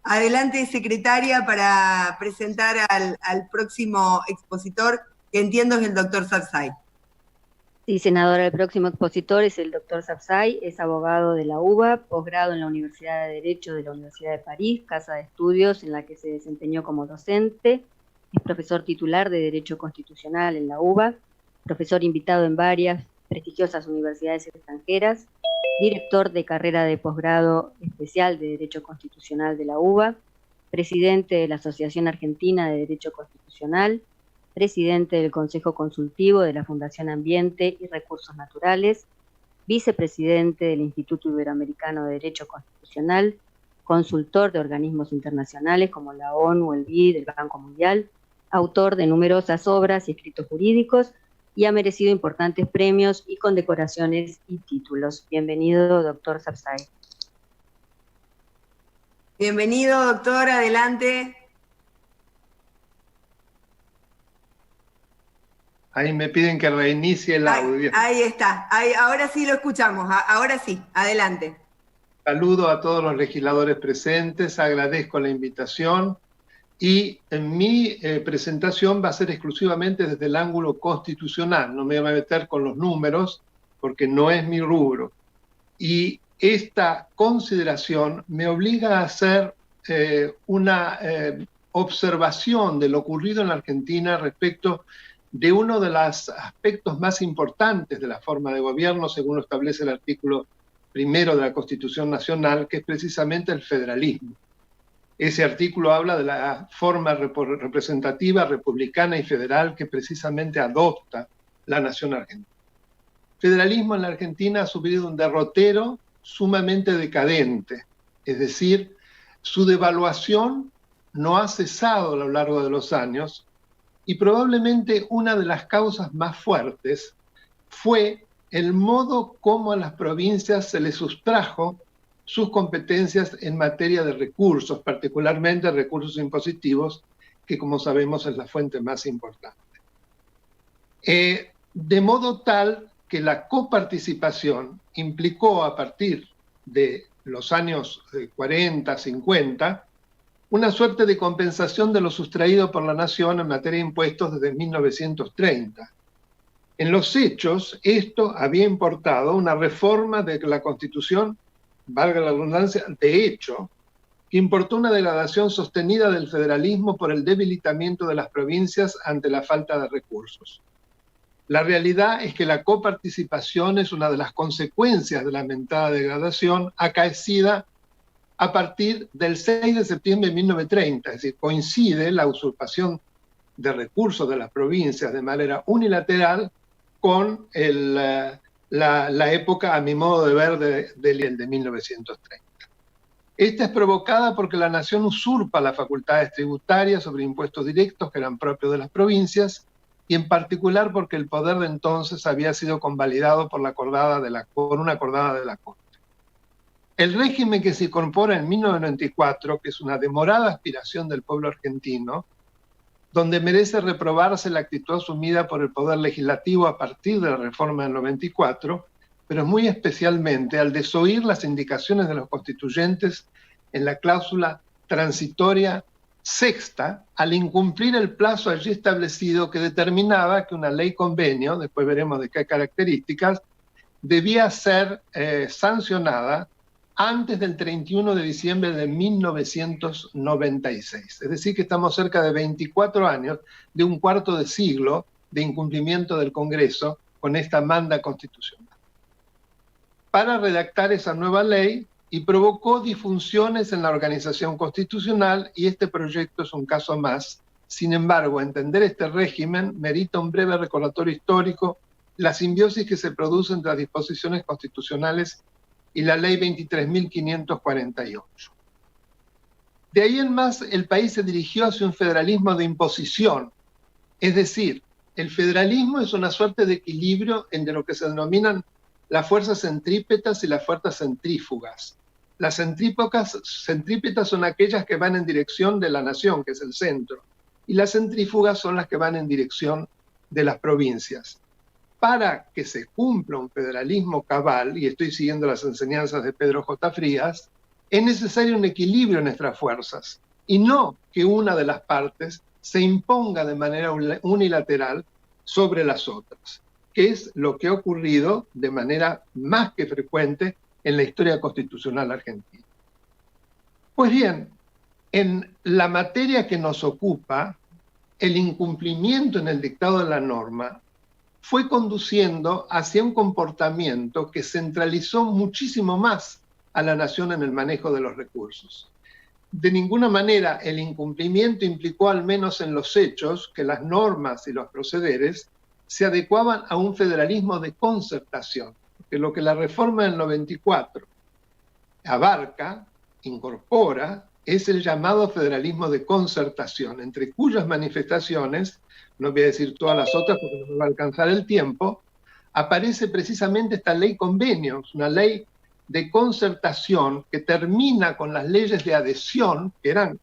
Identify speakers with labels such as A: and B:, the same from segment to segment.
A: Adelante, secretaria, para presentar al próximo expositor, que entiendo es el doctor Sarsay.
B: Sí, senadora, el próximo expositor es el doctor Sarsay, es abogado de la UBA, posgrado en la Universidad de Derecho de la Universidad de París, casa de estudios en la que se desempeñó como docente, es profesor titular de Derecho Constitucional en la UBA, profesor invitado en varias prestigiosas universidades extranjeras, director de carrera de posgrado especial de Derecho Constitucional de la UBA, presidente de la Asociación Argentina de Derecho Constitucional, presidente del Consejo Consultivo de la Fundación Ambiente y Recursos Naturales, vicepresidente del Instituto Iberoamericano de Derecho Constitucional, consultor de organismos internacionales como la ONU, el BID, el Banco Mundial, autor de numerosas obras y escritos jurídicos, y ha merecido importantes premios y condecoraciones y títulos. Bienvenido, doctor Sarsay.
A: Bienvenido, doctor, adelante.
C: Ahí me piden que reinicie el audio.
A: Ahí está, ahora sí lo escuchamos, ahora sí, adelante.
C: Saludo a todos los legisladores presentes, agradezco la invitación y en mi presentación va a ser exclusivamente desde el ángulo constitucional, no me voy a meter con los números porque no es mi rubro. Y esta consideración me obliga a hacer una observación de lo ocurrido en la Argentina respecto de uno de los aspectos más importantes de la forma de gobierno, según lo establece el artículo 1 de la Constitución Nacional, que es precisamente el federalismo. Ese artículo habla de la forma representativa, republicana y federal que precisamente adopta la nación argentina. El federalismo en la Argentina ha sufrido un derrotero sumamente decadente, es decir, su devaluación no ha cesado a lo largo de los años, y probablemente una de las causas más fuertes fue el modo como a las provincias se les sustrajo sus competencias en materia de recursos, particularmente recursos impositivos, que como sabemos es la fuente más importante. De modo tal que la coparticipación implicó a partir de los años 40, 50, una suerte de compensación de lo sustraído por la nación en materia de impuestos desde 1930. En los hechos, esto había importado una reforma de la Constitución, valga la redundancia, de hecho, que importó una degradación sostenida del federalismo por el debilitamiento de las provincias ante la falta de recursos. La realidad es que la coparticipación es una de las consecuencias de la lamentada degradación acaecida a partir del 6 de septiembre de 1930, es decir, coincide la usurpación de recursos de las provincias de manera unilateral con la época, a mi modo de ver, de 1930. Esta es provocada porque la nación usurpa las facultades tributarias sobre impuestos directos que eran propios de las provincias, y en particular porque el poder de entonces había sido convalidado por una acordada de la Corte. El régimen que se incorpora en 1994, que es una demorada aspiración del pueblo argentino, donde merece reprobarse la actitud asumida por el Poder Legislativo a partir de la reforma del 94, pero muy especialmente al desoír las indicaciones de los constituyentes en la cláusula transitoria sexta, al incumplir el plazo allí establecido que determinaba que una ley convenio, después veremos de qué características, debía ser sancionada antes del 31 de diciembre de 1996. Es decir, que estamos cerca de 24 años, de un cuarto de siglo de incumplimiento del Congreso con esta manda constitucional, para redactar esa nueva ley, y provocó disfunciones en la organización constitucional, y este proyecto es un caso más. Sin embargo, entender este régimen merita un breve recordatorio histórico, la simbiosis que se produce entre las disposiciones constitucionales y la ley 23.548. De ahí en más, el país se dirigió hacia un federalismo de imposición. Es decir, el federalismo es una suerte de equilibrio entre lo que se denominan las fuerzas centrípetas y las fuerzas centrífugas. Las centrípetas son aquellas que van en dirección de la nación, que es el centro, y las centrífugas son las que van en dirección de las provincias. Para que se cumpla un federalismo cabal, y estoy siguiendo las enseñanzas de Pedro J. Frías, es necesario un equilibrio en nuestras fuerzas y no que una de las partes se imponga de manera unilateral sobre las otras, que es lo que ha ocurrido de manera más que frecuente en la historia constitucional argentina. Pues bien, en la materia que nos ocupa, el incumplimiento en el dictado de la norma fue conduciendo hacia un comportamiento que centralizó muchísimo más a la nación en el manejo de los recursos. De ninguna manera el incumplimiento implicó, al menos en los hechos, que las normas y los procederes se adecuaban a un federalismo de concertación, porque lo que la reforma del 94 abarca, incorpora, es el llamado federalismo de concertación, entre cuyas manifestaciones, no voy a decir todas las otras porque no me va a alcanzar el tiempo, aparece precisamente esta ley convenios, una ley de concertación que termina con las leyes de adhesión, que eran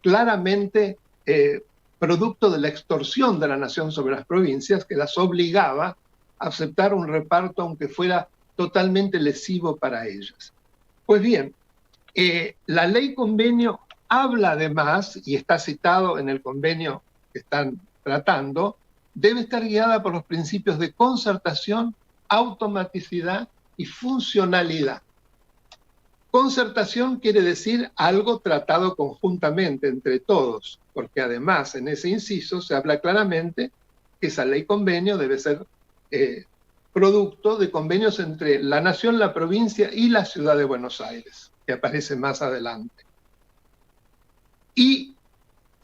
C: claramente producto de la extorsión de la nación sobre las provincias, que las obligaba a aceptar un reparto aunque fuera totalmente lesivo para ellas. Pues bien, la ley convenio habla además, y está citado en el convenio que están tratando, debe estar guiada por los principios de concertación, automaticidad y funcionalidad. Concertación quiere decir algo tratado conjuntamente entre todos, porque además en ese inciso se habla claramente que esa ley convenio debe ser producto de convenios entre la nación, la provincia y la ciudad de Buenos Aires, que aparece más adelante. Y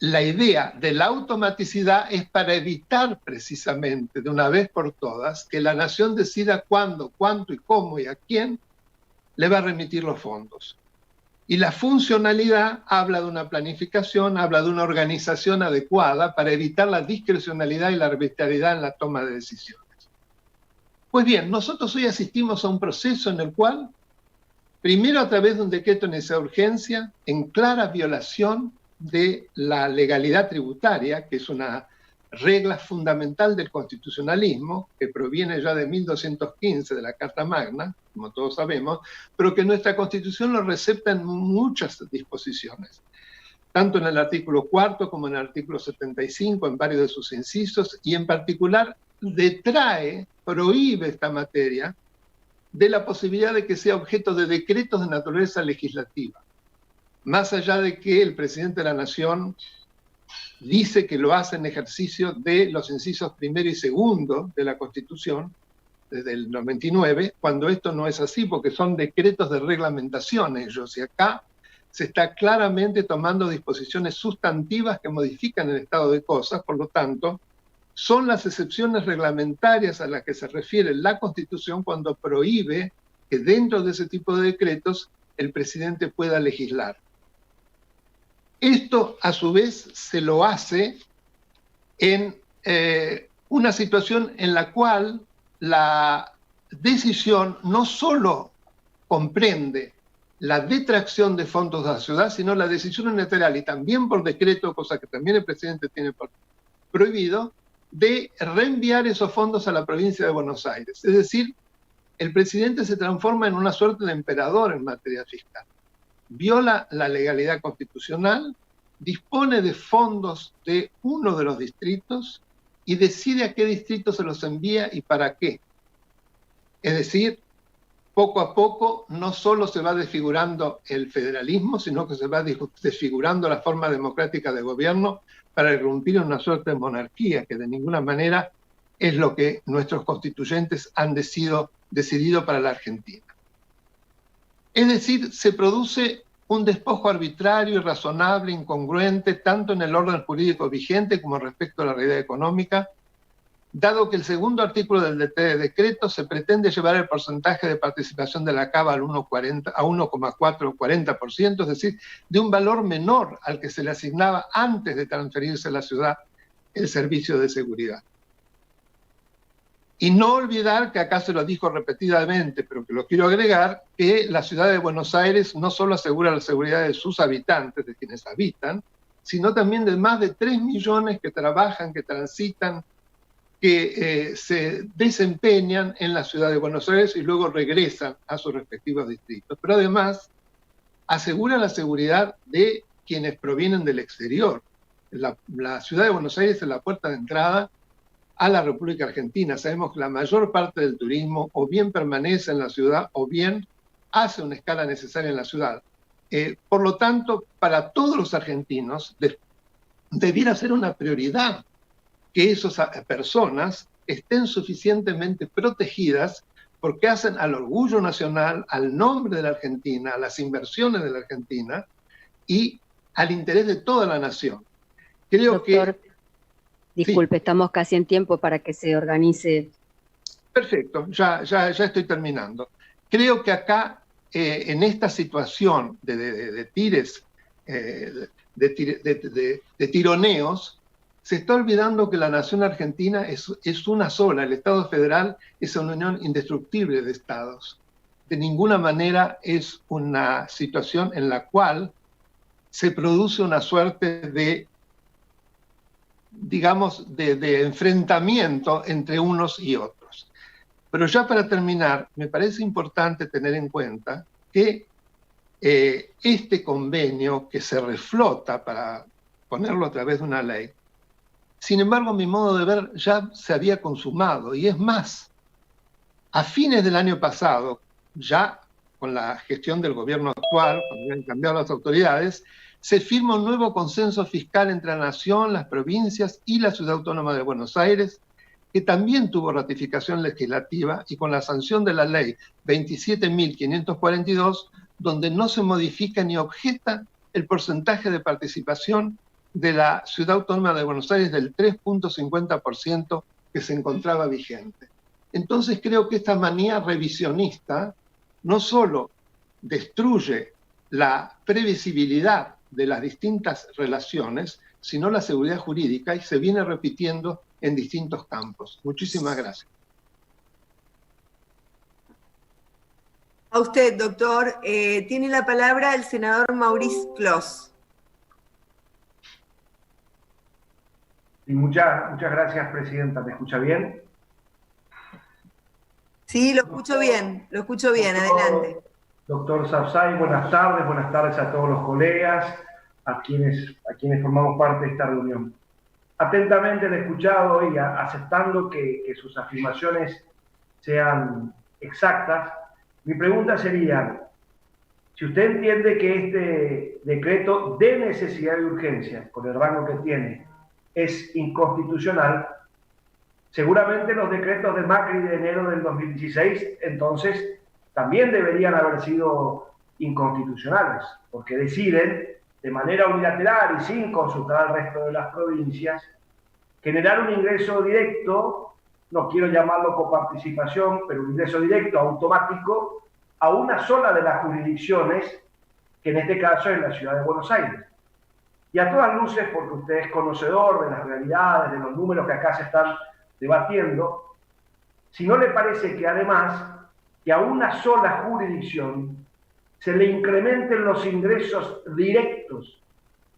C: la idea de la automaticidad es para evitar precisamente de una vez por todas que la nación decida cuándo, cuánto y cómo y a quién le va a remitir los fondos. Y la funcionalidad habla de una planificación, habla de una organización adecuada para evitar la discrecionalidad y la arbitrariedad en la toma de decisiones. Pues bien, nosotros hoy asistimos a un proceso en el cual, primero a través de un decreto de necesidad de urgencia, en clara violación de la legalidad tributaria, que es una regla fundamental del constitucionalismo, que proviene ya de 1215 de la Carta Magna, como todos sabemos, pero que nuestra Constitución lo recepta en muchas disposiciones, tanto en el artículo 4 como en el artículo 75, en varios de sus incisos, y en particular detrae, prohíbe esta materia de la posibilidad de que sea objeto de decretos de naturaleza legislativa. Más allá de que el presidente de la Nación dice que lo hace en ejercicio de los incisos primero y segundo de la Constitución, desde el 99, cuando esto no es así, porque son decretos de reglamentación ellos, y acá se está claramente tomando disposiciones sustantivas que modifican el estado de cosas, por lo tanto, son las excepciones reglamentarias a las que se refiere la Constitución cuando prohíbe que dentro de ese tipo de decretos el presidente pueda legislar. Esto, a su vez, se lo hace en una situación en la cual la decisión no solo comprende la detracción de fondos de la ciudad, sino la decisión unilateral, y también por decreto, cosa que también el presidente tiene prohibido, de reenviar esos fondos a la provincia de Buenos Aires. Es decir, el presidente se transforma en una suerte de emperador en materia fiscal. Viola la legalidad constitucional, dispone de fondos de uno de los distritos y decide a qué distrito se los envía y para qué. Es decir, poco a poco no solo se va desfigurando el federalismo, sino que se va desfigurando la forma democrática de gobierno para irrumpir en una suerte de monarquía, que de ninguna manera es lo que nuestros constituyentes han decidido para la Argentina. Es decir, se produce un despojo arbitrario, irrazonable, incongruente, tanto en el orden jurídico vigente como respecto a la realidad económica, dado que el segundo artículo del decreto se pretende llevar el porcentaje de participación de la CAVA al 1,440%, es decir, de un valor menor al que se le asignaba antes de transferirse a la ciudad el servicio de seguridad. Y no olvidar, que acá se lo dijo repetidamente, pero que lo quiero agregar, que la ciudad de Buenos Aires no solo asegura la seguridad de sus habitantes, de quienes habitan, sino también de más de 3 millones que trabajan, que transitan, que se desempeñan en la ciudad de Buenos Aires y luego regresan a sus respectivos distritos. Pero además, asegura la seguridad de quienes provienen del exterior. La ciudad de Buenos Aires es la puerta de entrada a la República Argentina. Sabemos que la mayor parte del turismo o bien permanece en la ciudad o bien hace una escala necesaria en la ciudad. Por lo tanto, para todos los argentinos debiera ser una prioridad que esas personas estén suficientemente protegidas porque hacen al orgullo nacional, al nombre de la Argentina, a las inversiones de la Argentina y al interés de toda la nación. Creo
B: Doctor,
C: que...
B: disculpe,
C: sí.
B: Estamos casi en tiempo para que se organice.
C: Perfecto, ya estoy terminando. Creo que acá, en esta situación de tironeos, se está olvidando que la nación argentina es una sola. El Estado federal es una unión indestructible de estados. De ninguna manera es una situación en la cual se produce una suerte de, digamos, de enfrentamiento entre unos y otros. Pero ya para terminar, me parece importante tener en cuenta que este convenio que se reflota para ponerlo a través de una ley, sin embargo, a mi modo de ver, ya se había consumado. Y es más, a fines del año pasado, ya con la gestión del gobierno actual, cuando habían cambiado las autoridades, se firma un nuevo consenso fiscal entre la Nación, las provincias y la Ciudad Autónoma de Buenos Aires, que también tuvo ratificación legislativa y con la sanción de la ley 27.542, donde no se modifica ni objeta el porcentaje de participación de la Ciudad Autónoma de Buenos Aires del 3.50% que se encontraba vigente. Entonces creo que esta manía revisionista no solo destruye la previsibilidad de las distintas relaciones, sino la seguridad jurídica, y se viene repitiendo en distintos campos. Muchísimas gracias.
A: A usted, doctor. Tiene la palabra el senador Maurice Clos.
D: Y muchas gracias, presidenta. ¿Me escucha bien?
A: Sí, lo escucho bien, adelante.
D: Doctor Sabzai, buenas tardes a todos los colegas, a quienes formamos parte de esta reunión. Atentamente le he escuchado y aceptando que sus afirmaciones sean exactas, mi pregunta sería, si usted entiende que este decreto de necesidad y urgencia, con el rango que tiene, es inconstitucional, seguramente los decretos de Macri de enero del 2016, entonces, también deberían haber sido inconstitucionales, porque deciden, de manera unilateral y sin consultar al resto de las provincias, generar un ingreso directo, no quiero llamarlo coparticipación, pero un ingreso directo automático a una sola de las jurisdicciones, que en este caso es la Ciudad de Buenos Aires. Y a todas luces, porque usted es conocedor de las realidades, de los números que acá se están debatiendo, si no le parece que además que a una sola jurisdicción se le incrementen los ingresos directos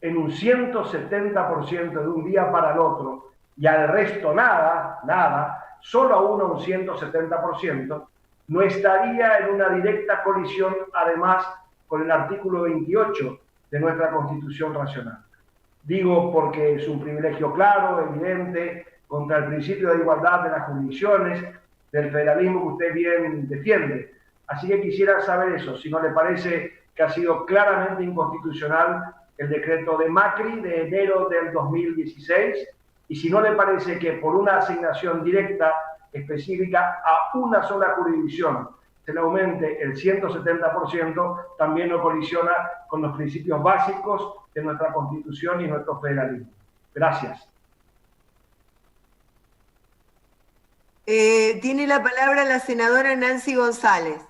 D: en un 170% de un día para el otro, y al resto nada, solo a uno un 170%, no estaría en una directa colisión, además, con el artículo 28 de nuestra Constitución Nacional. Digo porque es un privilegio claro, evidente, contra el principio de igualdad de las jurisdicciones, del federalismo que usted bien defiende. Así que quisiera saber eso, si no le parece que ha sido claramente inconstitucional el decreto de Macri de enero del 2016, y si no le parece que por una asignación directa específica a una sola jurisdicción se le aumente el 170%, también no colisiona con los principios básicos de nuestra Constitución y nuestro federalismo. Gracias.
A: Tiene la palabra la senadora Nancy González.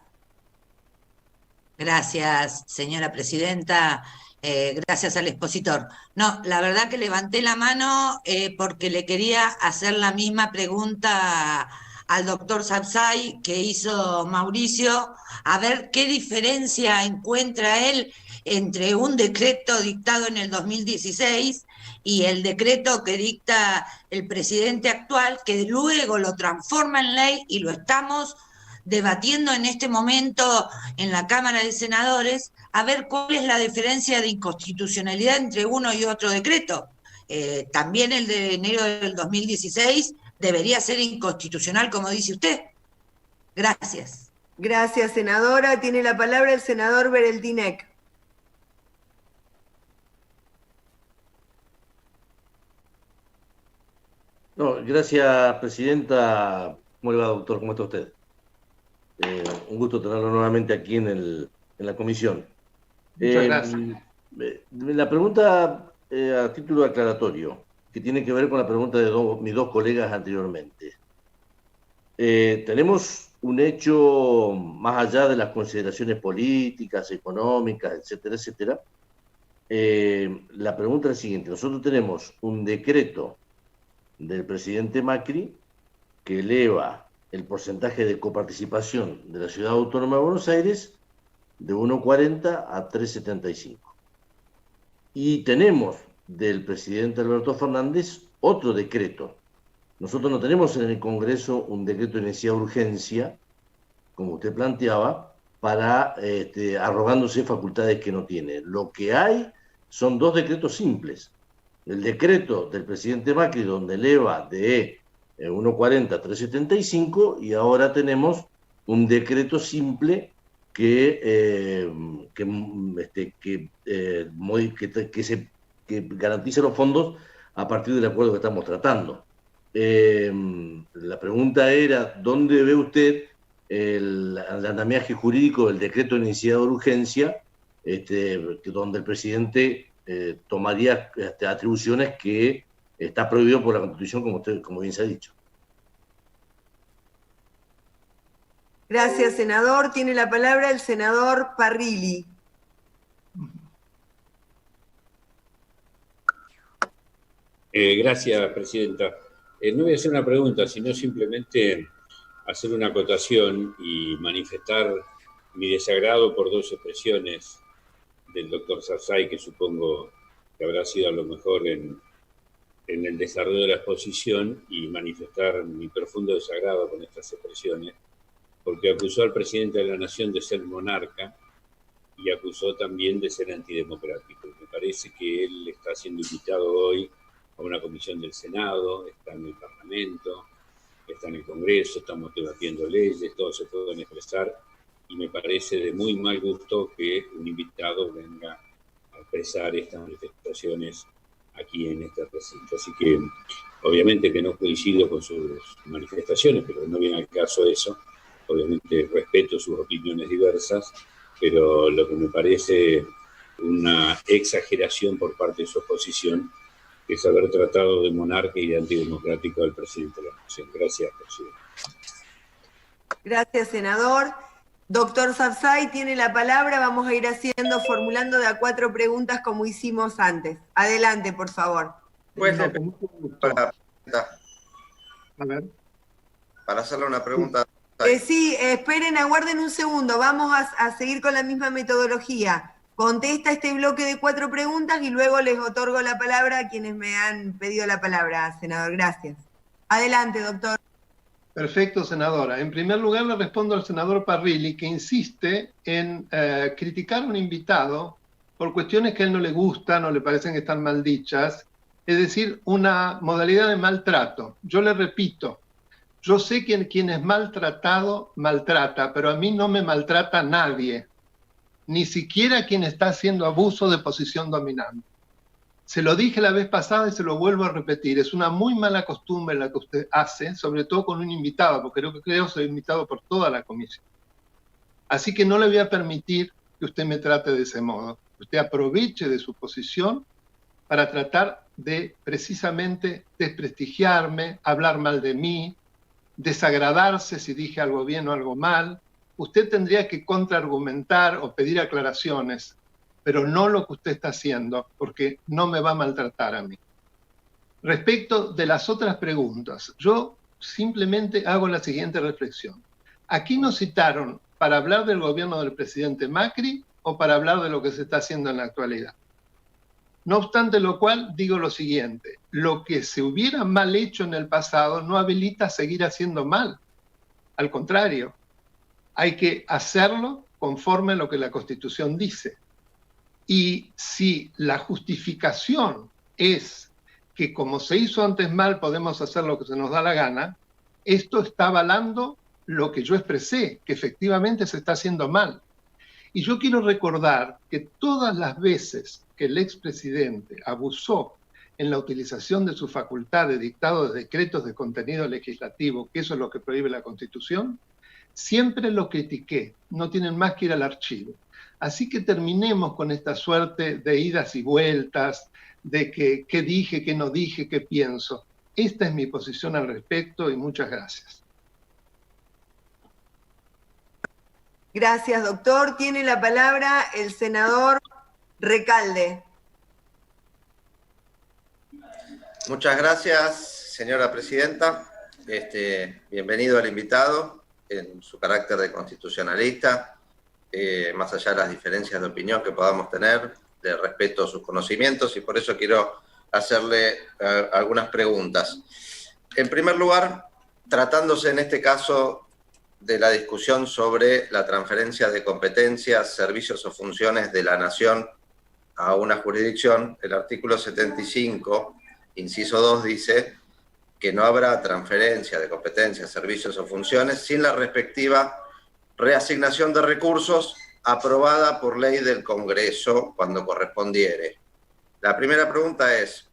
E: Gracias, señora presidenta. Gracias al expositor. No, la verdad que levanté la mano porque le quería hacer la misma pregunta al doctor Sabzai que hizo Mauricio, a ver qué diferencia encuentra él entre un decreto dictado en el 2016 y el decreto que dicta el presidente actual, que luego lo transforma en ley y lo estamos debatiendo en este momento en la Cámara de Senadores a ver cuál es la diferencia de inconstitucionalidad entre uno y otro decreto. También el de enero del 2016 debería ser inconstitucional, como dice usted. Gracias.
A: Gracias, senadora. Tiene la palabra el senador Bereltinec.
F: No, gracias, presidenta. ¿Cómo le va, doctor? ¿Cómo está usted? Un gusto tenerlo nuevamente aquí en la comisión.
C: Muchas gracias.
F: La pregunta a título aclaratorio, que tiene que ver con la pregunta de mis dos colegas anteriormente. Tenemos un hecho más allá de las consideraciones políticas, económicas, etcétera, etcétera. La pregunta es la siguiente. Nosotros tenemos un decreto del presidente Macri que eleva el porcentaje de coparticipación de la Ciudad Autónoma de Buenos Aires de 1,40 a 3,75. Y tenemos del presidente Alberto Fernández otro decreto. Nosotros no tenemos en el Congreso un decreto de necesidad de urgencia, como usted planteaba, para arrogándose facultades que no tiene. Lo que hay son dos decretos simples. El decreto del presidente Macri, donde eleva de 1,40 a 3,75, y ahora tenemos un decreto simple que garantiza los fondos a partir del acuerdo que estamos tratando. La pregunta era, ¿dónde ve usted el andamiaje jurídico del decreto de necesidad de urgencia, donde el presidente tomaría atribuciones que está prohibido por la Constitución, como bien se ha dicho?
A: Gracias, senador. Tiene la palabra el senador Parrilli.
G: Gracias, presidenta. No voy a hacer una pregunta, sino simplemente hacer una acotación y manifestar mi desagrado por dos expresiones del doctor Sabzai, que supongo que habrá sido a lo mejor en el desarrollo de la exposición, y manifestar mi profundo desagrado con estas expresiones, porque acusó al presidente de la Nación de ser monarca y acusó también de ser antidemocrático. Me parece que él está siendo invitado hoy a una comisión del Senado, está en el Parlamento, está en el Congreso, estamos debatiendo leyes, todos se pueden expresar, y me parece de muy mal gusto que un invitado venga a expresar estas manifestaciones aquí en este recinto. Así que obviamente que no coincido con sus manifestaciones, pero no viene al caso eso. Obviamente respeto sus opiniones diversas, pero lo que me parece una exageración por parte de su oposición es haber tratado de monarca y de antidemocrático al presidente de la Nación. Gracias, presidente.
A: Gracias, senador. Doctor Sabzai tiene la palabra. Vamos a ir formulando de a 4 preguntas como hicimos antes. Adelante, por favor.
H: Pues, para hacerle una pregunta.
A: Sí, esperen, aguarden un segundo. Vamos a seguir con la misma metodología. Contesta este bloque de 4 preguntas y luego les otorgo la palabra a quienes me han pedido la palabra, senador. Gracias. Adelante, doctor.
C: Perfecto, senadora. En primer lugar, le respondo al senador Parrilli, que insiste en criticar a un invitado por cuestiones que a él no le gustan o le parecen que están mal dichas, es decir, una modalidad de maltrato. Yo le repito, yo sé que quien es maltratado, maltrata, pero a mí no me maltrata nadie, ni siquiera quien está haciendo abuso de posición dominante. Se lo dije la vez pasada y se lo vuelvo a repetir. Es una muy mala costumbre la que usted hace, sobre todo con un invitado, porque creo que soy invitado por toda la comisión. Así que no le voy a permitir que usted me trate de ese modo. Usted aproveche de su posición para tratar de precisamente desprestigiarme, hablar mal de mí, desagradarse si dije algo bien o algo mal. Usted tendría que contraargumentar o pedir aclaraciones, pero no lo que usted está haciendo, porque no me va a maltratar a mí. Respecto de las otras preguntas, yo simplemente hago la siguiente reflexión. Aquí nos citaron para hablar del gobierno del presidente Macri o para hablar de lo que se está haciendo en la actualidad. No obstante lo cual, digo lo siguiente, lo que se hubiera mal hecho en el pasado no habilita a seguir haciendo mal. Al contrario, hay que hacerlo conforme a lo que la Constitución dice. Y si la justificación es que como se hizo antes mal, podemos hacer lo que se nos da la gana, esto está avalando lo que yo expresé, que efectivamente se está haciendo mal. Y yo quiero recordar que todas las veces que el expresidente abusó en la utilización de su facultad de dictado de decretos de contenido legislativo, que eso es lo que prohíbe la Constitución, siempre lo critiqué, no tienen más que ir al archivo. Así que terminemos con esta suerte de idas y vueltas, de qué dije, qué no dije, qué pienso. Esta es mi posición al respecto y muchas gracias.
A: Gracias, doctor. Tiene la palabra el senador Recalde.
H: Muchas gracias, señora presidenta. Bienvenido al invitado en su carácter de constitucionalista. Más allá de las diferencias de opinión que podamos tener, le respeto sus conocimientos y por eso quiero hacerle algunas preguntas. En primer lugar, tratándose en este caso de la discusión sobre la transferencia de competencias, servicios o funciones de la Nación a una jurisdicción, el artículo 75, inciso 2, dice que no habrá transferencia de competencias, servicios o funciones sin la respectiva reasignación de recursos aprobada por ley del Congreso cuando correspondiere. La primera pregunta es,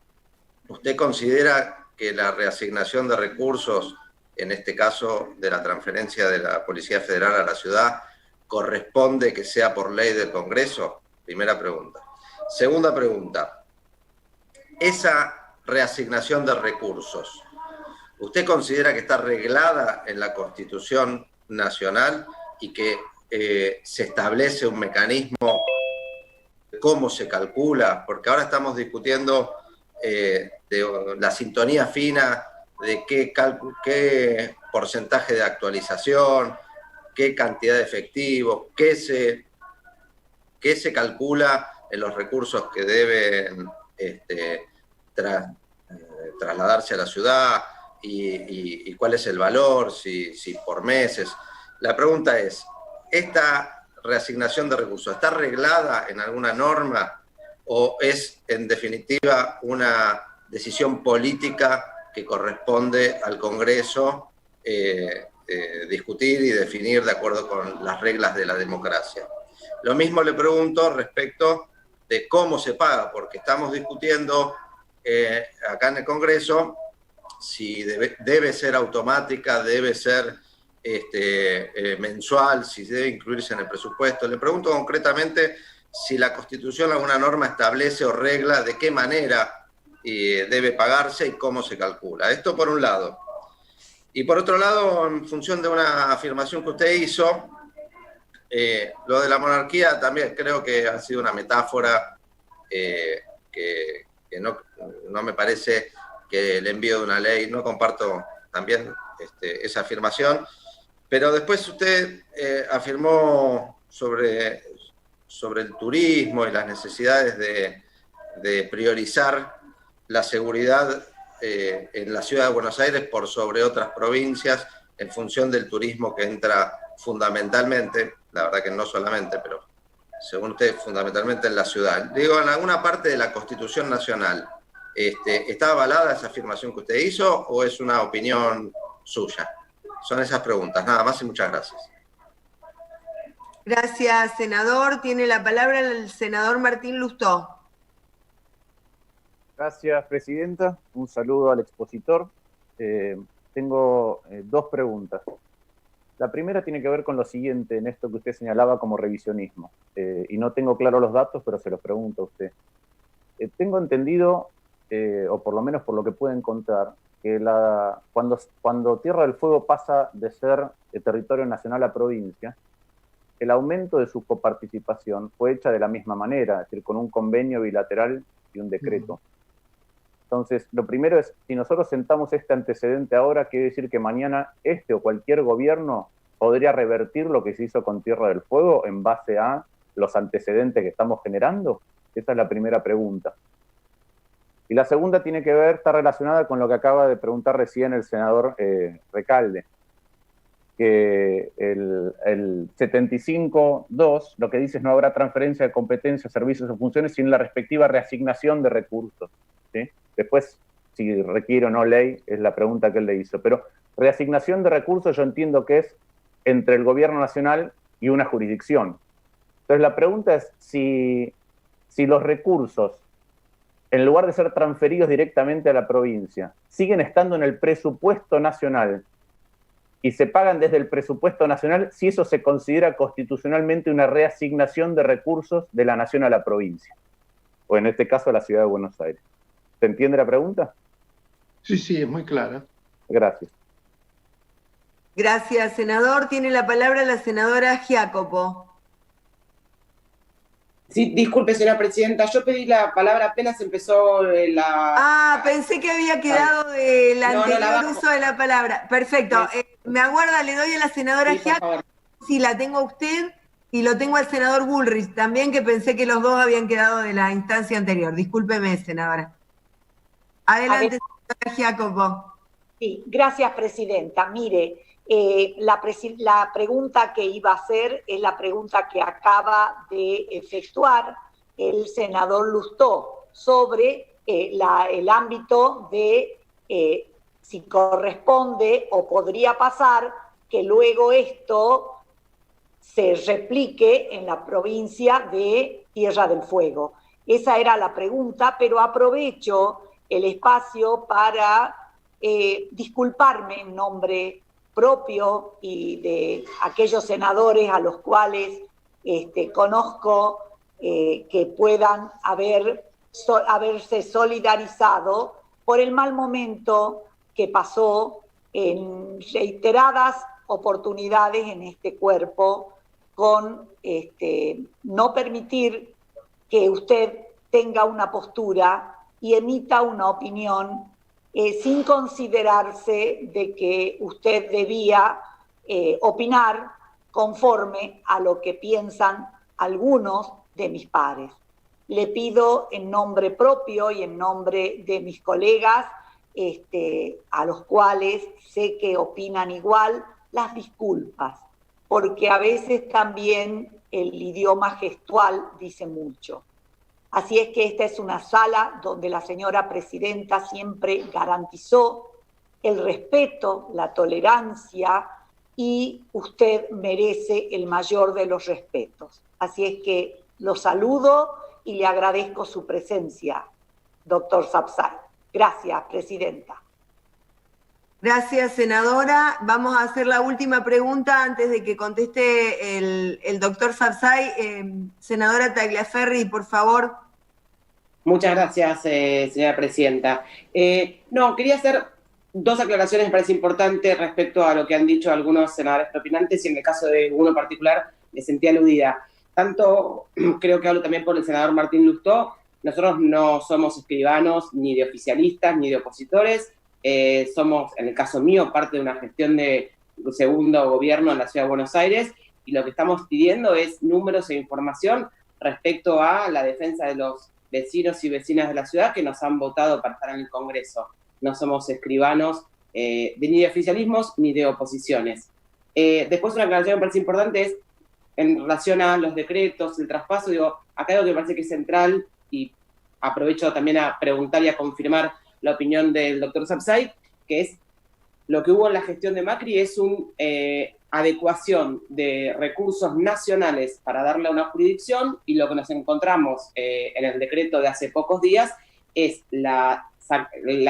H: ¿usted considera que la reasignación de recursos, en este caso de la transferencia de la Policía Federal a la ciudad, corresponde que sea por ley del Congreso? Primera pregunta. Segunda pregunta, esa reasignación de recursos, ¿usted considera que está reglada en la Constitución Nacional y que se establece un mecanismo de cómo se calcula? Porque ahora estamos discutiendo de la sintonía fina de qué porcentaje de actualización, qué cantidad de efectivo, qué se calcula en los recursos que deben trasladarse a la ciudad y cuál es el valor, si por meses. La pregunta es, ¿esta reasignación de recursos está reglada en alguna norma o es en definitiva una decisión política que corresponde al Congreso discutir y definir de acuerdo con las reglas de la democracia? Lo mismo le pregunto respecto de cómo se paga, porque estamos discutiendo acá en el Congreso si debe ser automática, debe ser mensual, si debe incluirse en el presupuesto. Le pregunto concretamente si la Constitución alguna norma establece o regla de qué manera debe pagarse y cómo se calcula. Esto por un lado. Y por otro lado, en función de una afirmación que usted hizo, lo de la monarquía también creo que ha sido una metáfora que no me parece que el envío de una ley, no comparto también esa afirmación, pero después usted afirmó sobre el turismo y las necesidades de priorizar la seguridad en la ciudad de Buenos Aires por sobre otras provincias en función del turismo que entra fundamentalmente, la verdad que no solamente, pero según usted, fundamentalmente en la ciudad. Digo, en alguna parte de la Constitución Nacional, ¿está avalada esa afirmación que usted hizo o es una opinión suya? Son esas preguntas, nada más y muchas gracias.
A: Gracias, senador. Tiene la palabra el senador Martín Lustó.
I: Gracias, presidenta. Un saludo al expositor. Tengo dos preguntas. La primera tiene que ver con lo siguiente, en esto que usted señalaba como revisionismo. Y no tengo claro los datos, pero se los pregunto a usted. Tengo entendido, o por lo menos por lo que pude encontrar, que cuando Tierra del Fuego pasa de ser territorio nacional a provincia, el aumento de su coparticipación fue hecha de la misma manera, es decir, con un convenio bilateral y un decreto. Entonces, lo primero es, si nosotros sentamos este antecedente ahora, quiere decir que mañana este o cualquier gobierno podría revertir lo que se hizo con Tierra del Fuego en base a los antecedentes que estamos generando. Esa es la primera pregunta. Y la segunda tiene que ver, está relacionada con lo que acaba de preguntar recién el senador Recalde. que el 75.2 lo que dice es no habrá transferencia de competencias, servicios o funciones sin la respectiva reasignación de recursos, ¿sí? Después, si requiere o no ley, es la pregunta que él le hizo. Pero reasignación de recursos yo entiendo que es entre el gobierno nacional y una jurisdicción. Entonces la pregunta es si los recursos, en lugar de ser transferidos directamente a la provincia, siguen estando en el presupuesto nacional y se pagan desde el presupuesto nacional, si eso se considera constitucionalmente una reasignación de recursos de la nación a la provincia, o en este caso a la ciudad de Buenos Aires. ¿Se entiende la pregunta?
C: Sí, sí, es muy clara.
I: Gracias.
A: Gracias, senador. Tiene la palabra la senadora Giacopo.
J: Sí, disculpe, señora presidenta, yo pedí la palabra apenas empezó la...
A: Ah, pensé que había quedado del anterior uso de la palabra. Perfecto. Me aguarda, le doy a la senadora Giacopo. Sí, la tengo a usted y lo tengo al senador Bullrich también, que pensé que los dos habían quedado de la instancia anterior. Discúlpeme, senadora. Adelante, senadora Giacopo.
K: Sí, gracias, presidenta. Mire, la pregunta que iba a hacer es la pregunta que acaba de efectuar el senador Lustó sobre el ámbito de si corresponde o podría pasar que luego esto se replique en la provincia de Tierra del Fuego. Esa era la pregunta, pero aprovecho el espacio para disculparme en nombre propio y de aquellos senadores a los cuales conozco que puedan haberse solidarizado por el mal momento que pasó en reiteradas oportunidades en este cuerpo con no permitir que usted tenga una postura y emita una opinión sin considerarse de que usted debía opinar conforme a lo que piensan algunos de mis pares. Le pido en nombre propio y en nombre de mis colegas, a los cuales sé que opinan igual, las disculpas, porque a veces también el idioma gestual dice mucho. Así es que esta es una sala donde la señora presidenta siempre garantizó el respeto, la tolerancia, y usted merece el mayor de los respetos. Así es que lo saludo y le agradezco su presencia, doctor Sapsay. Gracias, presidenta.
A: Gracias, senadora. Vamos a hacer la última pregunta antes de que conteste el doctor Sapsay. Senadora Tagliaferri, por favor.
J: Muchas gracias, señora presidenta. Quería hacer dos aclaraciones, me parece importante, respecto a lo que han dicho algunos senadores propinantes, y en el caso de uno en particular me sentí aludida. Tanto, creo que hablo también por el senador Martín Lustó, nosotros no somos escribanos ni de oficialistas ni de opositores, somos, en el caso mío, parte de una gestión de segundo gobierno en la Ciudad de Buenos Aires, y lo que estamos pidiendo es números e información respecto a la defensa de los vecinos y vecinas de la ciudad que nos han votado para estar en el Congreso. No somos escribanos ni de oficialismos ni de oposiciones. Después una aclaración que me parece importante es en relación a los decretos, el traspaso, acá algo que me parece que es central, y aprovecho también a preguntar y a confirmar la opinión del doctor Sapsay, que es lo que hubo en la gestión de Macri es una adecuación de recursos nacionales para darle a una jurisdicción, y lo que nos encontramos en el decreto de hace pocos días es la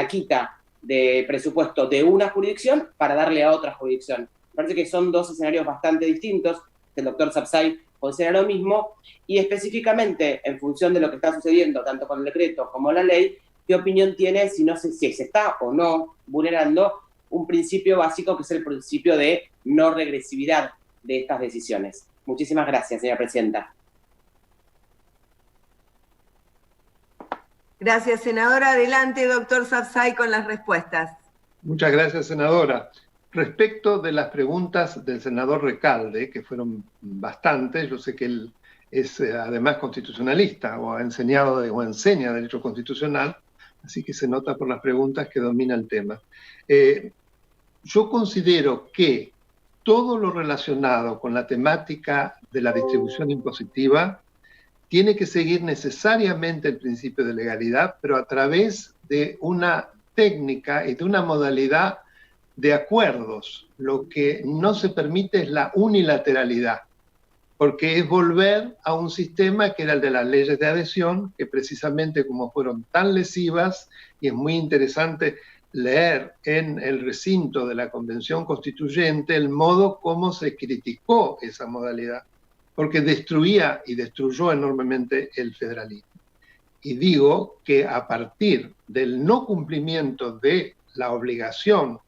J: quita de presupuesto de una jurisdicción para darle a otra jurisdicción. Me parece que son dos escenarios bastante distintos. El doctor Sapsay considera lo mismo, y específicamente en función de lo que está sucediendo tanto con el decreto como la ley, ¿qué opinión tiene si se está o no vulnerando un principio básico que es el principio de no regresividad de estas decisiones? Muchísimas gracias, señora presidenta.
A: Gracias, senadora. Adelante, doctor Sapsay, con las respuestas.
C: Muchas gracias, senadora. Respecto de las preguntas del senador Recalde, que fueron bastantes, yo sé que él es además constitucionalista, o ha enseñado o enseña Derecho Constitucional, así que se nota por las preguntas que domina el tema. Yo considero que todo lo relacionado con la temática de la distribución impositiva tiene que seguir necesariamente el principio de legalidad, pero a través de una técnica y de una modalidad de acuerdos. Lo que no se permite es la unilateralidad, porque es volver a un sistema que era el de las leyes de adhesión, que precisamente como fueron tan lesivas, y es muy interesante leer en el recinto de la Convención Constituyente el modo como se criticó esa modalidad, porque destruía y destruyó enormemente el federalismo. Y digo que a partir del no cumplimiento de la obligación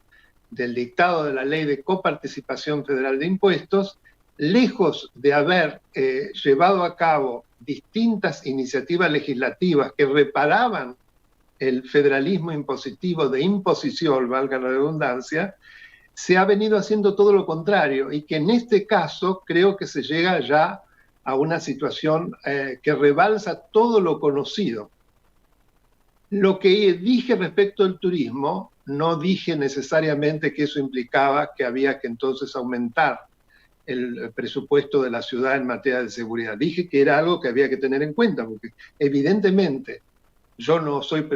C: del dictado de la Ley de Coparticipación Federal de Impuestos, lejos de haber llevado a cabo distintas iniciativas legislativas que reparaban el federalismo impositivo de imposición, valga la redundancia, se ha venido haciendo todo lo contrario, y que en este caso creo que se llega ya a una situación que rebalsa todo lo conocido. Lo que dije respecto al turismo, no dije necesariamente que eso implicaba que había que entonces aumentar el presupuesto de la ciudad en materia de seguridad. Dije que era algo que había que tener en cuenta, porque evidentemente yo no soy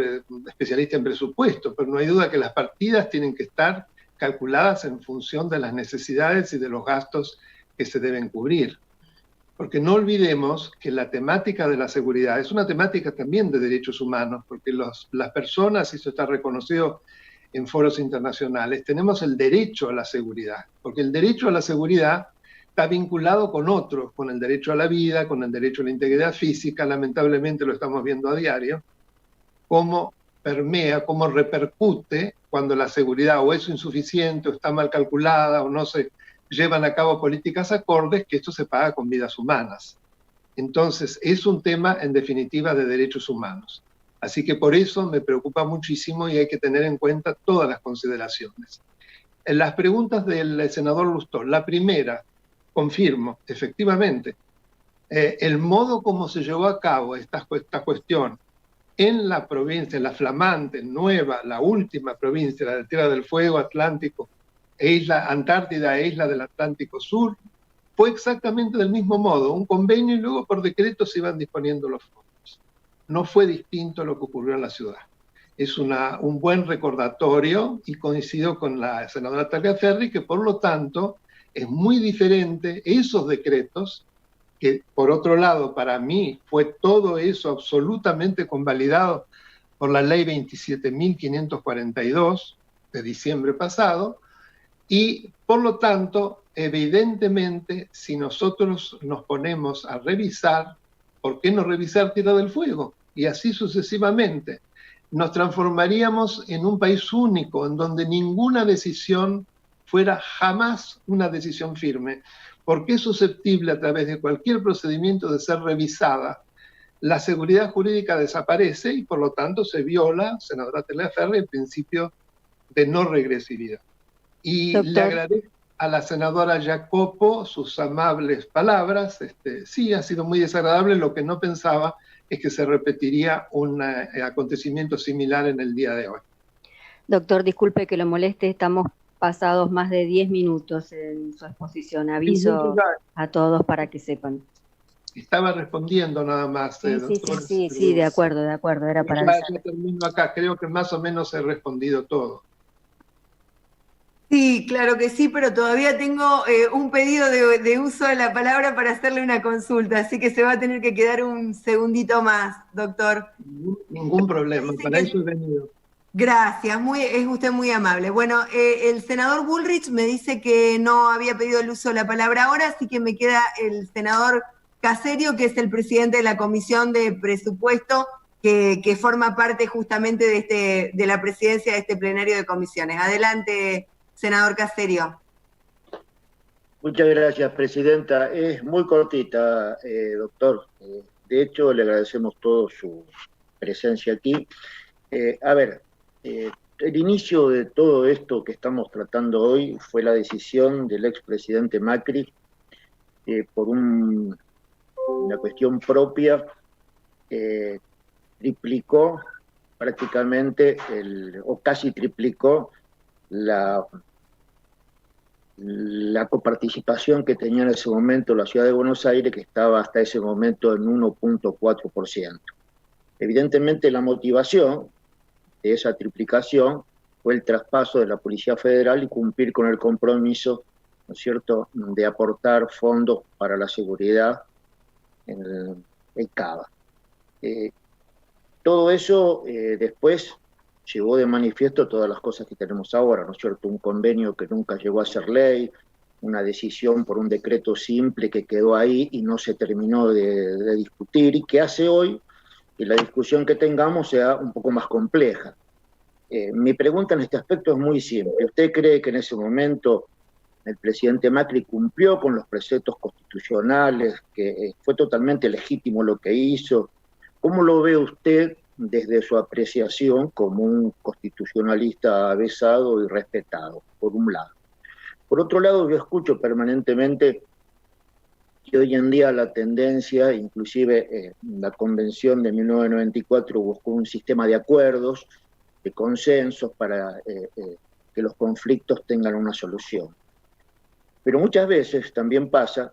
C: especialista en presupuesto, pero no hay duda que las partidas tienen que estar calculadas en función de las necesidades y de los gastos que se deben cubrir. Porque no olvidemos que la temática de la seguridad es una temática también de derechos humanos, porque las personas, y eso está reconocido en foros internacionales, tenemos el derecho a la seguridad, porque el derecho a la seguridad está vinculado con otros, con el derecho a la vida, con el derecho a la integridad física. Lamentablemente lo estamos viendo a diario, cómo permea, cómo repercute cuando la seguridad o es insuficiente, o está mal calculada, o no se llevan a cabo políticas acordes, que esto se paga con vidas humanas. Entonces, es un tema, en definitiva, de derechos humanos. Así que por eso me preocupa muchísimo y hay que tener en cuenta todas las consideraciones. En las preguntas del senador Lustó, la primera, confirmo, efectivamente, el modo como se llevó a cabo esta cuestión en la provincia, la flamante, nueva, la última provincia, la de Tierra del Fuego, Atlántico, isla Antártida e isla del Atlántico Sur, fue exactamente del mismo modo, un convenio, y luego por decreto se iban disponiendo los fondos. No fue distinto a lo que ocurrió en la ciudad. Es un buen recordatorio, y coincido con la senadora Tagliaferri, que por lo tanto es muy diferente esos decretos, que por otro lado para mí fue todo eso absolutamente convalidado por la ley 27.542 de diciembre pasado, y por lo tanto, evidentemente, si nosotros nos ponemos a revisar, ¿por qué no revisar Tierra del Fuego? Y así sucesivamente. Nos transformaríamos en un país único, en donde ninguna decisión fuera jamás una decisión firme, porque es susceptible a través de cualquier procedimiento de ser revisada. La seguridad jurídica desaparece y por lo tanto se viola, senadora Tagliaferri, el principio de no regresividad. Y le agradezco a la senadora Jacopo sus amables palabras. Sí, ha sido muy desagradable. Lo que no pensaba es que se repetiría un acontecimiento similar en el día de hoy.
B: Doctor, disculpe que lo moleste, estamos pasados más de 10 minutos en su exposición. Aviso a todos para que sepan.
C: Estaba respondiendo nada más.
B: Sí, de acuerdo, era para avisar.
C: Yo termino acá, creo que más o menos he respondido todo.
A: Sí, claro que sí, pero todavía tengo un pedido de uso de la palabra para hacerle una consulta, así que se va a tener que quedar un segundito más, doctor.
C: Ningún problema, para eso he venido.
A: Gracias, es usted muy amable. Bueno, el senador Bullrich me dice que no había pedido el uso de la palabra ahora, así que me queda el senador Caserio, que es el presidente de la Comisión de Presupuesto, que forma parte justamente de la presidencia de este plenario de comisiones. Adelante, senador Caserio.
L: Muchas gracias, presidenta. Es muy cortita, doctor. De hecho, le agradecemos todo su presencia aquí. El inicio de todo esto que estamos tratando hoy fue la decisión del expresidente Macri por una cuestión propia, triplicó prácticamente, o casi triplicó, la la coparticipación que tenía en ese momento la Ciudad de Buenos Aires, que estaba hasta ese momento en 1.4%. Evidentemente la motivación de esa triplicación fue el traspaso de la Policía Federal y cumplir con el compromiso, ¿no es cierto?, de aportar fondos para la seguridad en el CABA. Todo eso después llevó de manifiesto todas las cosas que tenemos ahora, ¿no es cierto? Un convenio que nunca llegó a ser ley, una decisión por un decreto simple que quedó ahí y no se terminó de discutir, y que hace hoy que la discusión que tengamos sea un poco más compleja. Mi pregunta en este aspecto es muy simple. ¿Usted cree que en ese momento el presidente Macri cumplió con los preceptos constitucionales, que fue totalmente legítimo lo que hizo? ¿Cómo lo ve usted desde su apreciación como un constitucionalista avesado y respetado, por un lado? Por otro lado, yo escucho permanentemente que hoy en día la tendencia, inclusive la Convención de 1994 buscó un sistema de acuerdos, de consensos para que los conflictos tengan una solución. Pero muchas veces también pasa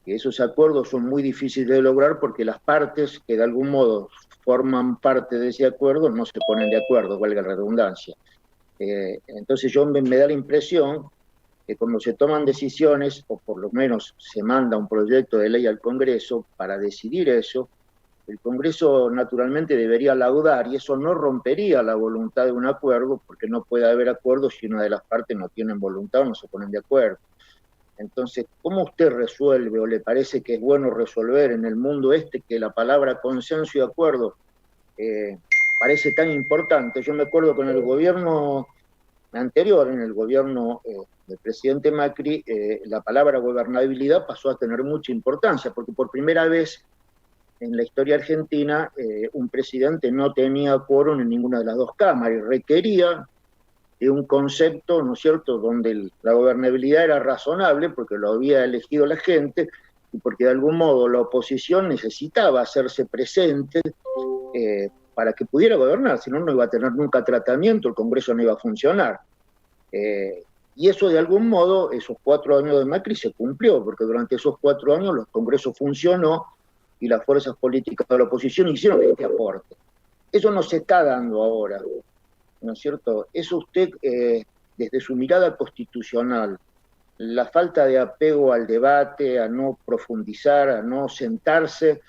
L: que esos acuerdos son muy difíciles de lograr porque las partes que de algún modo forman parte de ese acuerdo no se ponen de acuerdo, valga la redundancia. Entonces me da la impresión que cuando se toman decisiones, o por lo menos se manda un proyecto de ley al Congreso para decidir eso, el Congreso naturalmente debería laudar, y eso no rompería la voluntad de un acuerdo, porque no puede haber acuerdo si una de las partes no tienen voluntad o no se ponen de acuerdo. Entonces, ¿cómo usted resuelve, o le parece que es bueno resolver en el mundo que la palabra consenso y acuerdo parece tan importante? Yo me acuerdo con el gobierno anterior, en el gobierno del presidente Macri, la palabra gobernabilidad pasó a tener mucha importancia, porque por primera vez en la historia argentina un presidente no tenía quórum en ninguna de las dos cámaras y requería de un concepto, ¿no es cierto?, donde la gobernabilidad era razonable porque lo había elegido la gente y porque de algún modo la oposición necesitaba hacerse presente para que pudiera gobernar, si no, no iba a tener nunca tratamiento, el Congreso no iba a funcionar. Y eso de algún modo, esos 4 años de Macri se cumplió, porque durante esos 4 años los Congresos funcionó y las fuerzas políticas de la oposición hicieron este aporte. Eso no se está dando ahora, ¿no es cierto? Eso usted, desde su mirada constitucional, la falta de apego al debate, a no profundizar, a no sentarse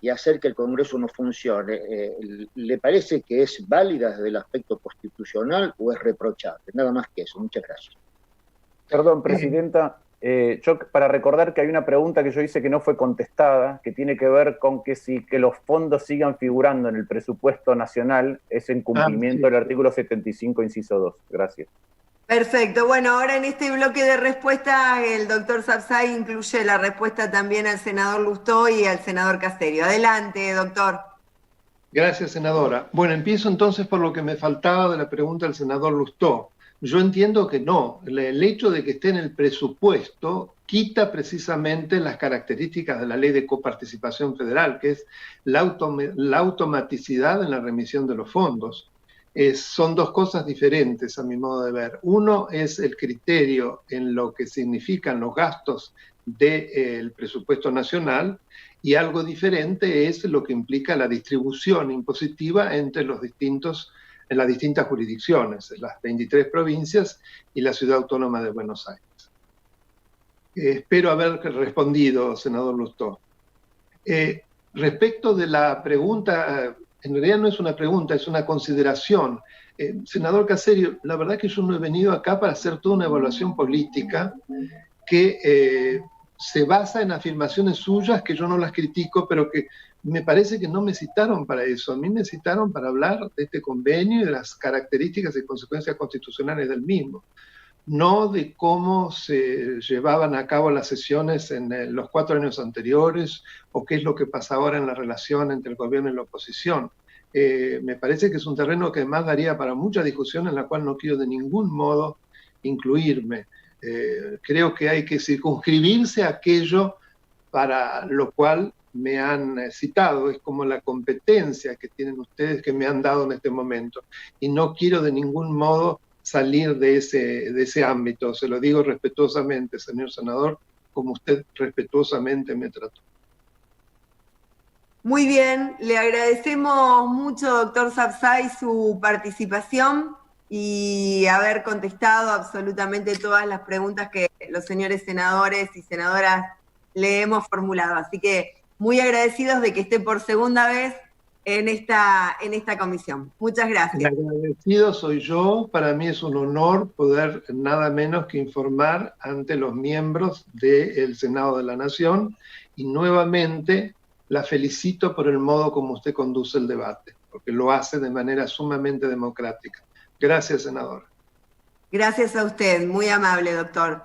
L: y hacer que el Congreso no funcione, ¿le parece que es válida desde el aspecto constitucional o es reprochable? Nada más que eso. Muchas gracias.
I: Perdón, Presidenta. Yo, para recordar que hay una pregunta que yo hice que no fue contestada, que tiene que ver con que si que los fondos sigan figurando en el presupuesto nacional es en cumplimiento del artículo 75, inciso 2. Gracias.
A: Perfecto. Bueno, ahora en este bloque de respuestas el doctor Sapsay incluye la respuesta también al senador Lustó y al senador Caserio. Adelante, doctor.
C: Gracias, senadora. Bueno, empiezo entonces por lo que me faltaba de la pregunta del senador Lustó. Yo entiendo que no. El hecho de que esté en el presupuesto quita precisamente las características de la ley de coparticipación federal, que es la automaticidad en la remisión de los fondos. Son dos cosas diferentes a mi modo de ver. Uno es el criterio en lo que significan los gastos del presupuesto nacional, y algo diferente es lo que implica la distribución impositiva entre en las distintas jurisdicciones, en las 23 provincias y la Ciudad Autónoma de Buenos Aires. Espero haber respondido, senador Lustó. Respecto de la pregunta, en realidad no es una pregunta, es una consideración. Senador Caserio, la verdad que yo no he venido acá para hacer toda una evaluación política que se basa en afirmaciones suyas que yo no las critico, pero que me parece que no me citaron para eso. A mí me citaron para hablar de este convenio y de las características y consecuencias constitucionales del mismo, no de cómo se llevaban a cabo las sesiones en los 4 años anteriores o qué es lo que pasa ahora en la relación entre el gobierno y la oposición. Me parece que es un terreno que además daría para mucha discusión, en la cual no quiero de ningún modo incluirme. Creo que hay que circunscribirse a aquello para lo cual me han citado, es como la competencia que tienen ustedes que me han dado en este momento, y no quiero de ningún modo salir de ese ámbito. Se lo digo respetuosamente, señor senador, como usted respetuosamente me trató.
A: Muy bien, le agradecemos mucho, doctor Sabzai, su participación y haber contestado absolutamente todas las preguntas que los señores senadores y senadoras le hemos formulado. Así que muy agradecidos de que esté por segunda vez en esta comisión. Muchas gracias.
C: El agradecido soy yo. Para mí es un honor poder nada menos que informar ante los miembros del Senado de la Nación, y nuevamente la felicito por el modo como usted conduce el debate, porque lo hace de manera sumamente democrática. Gracias, senadora.
A: Gracias a usted, muy amable, doctor.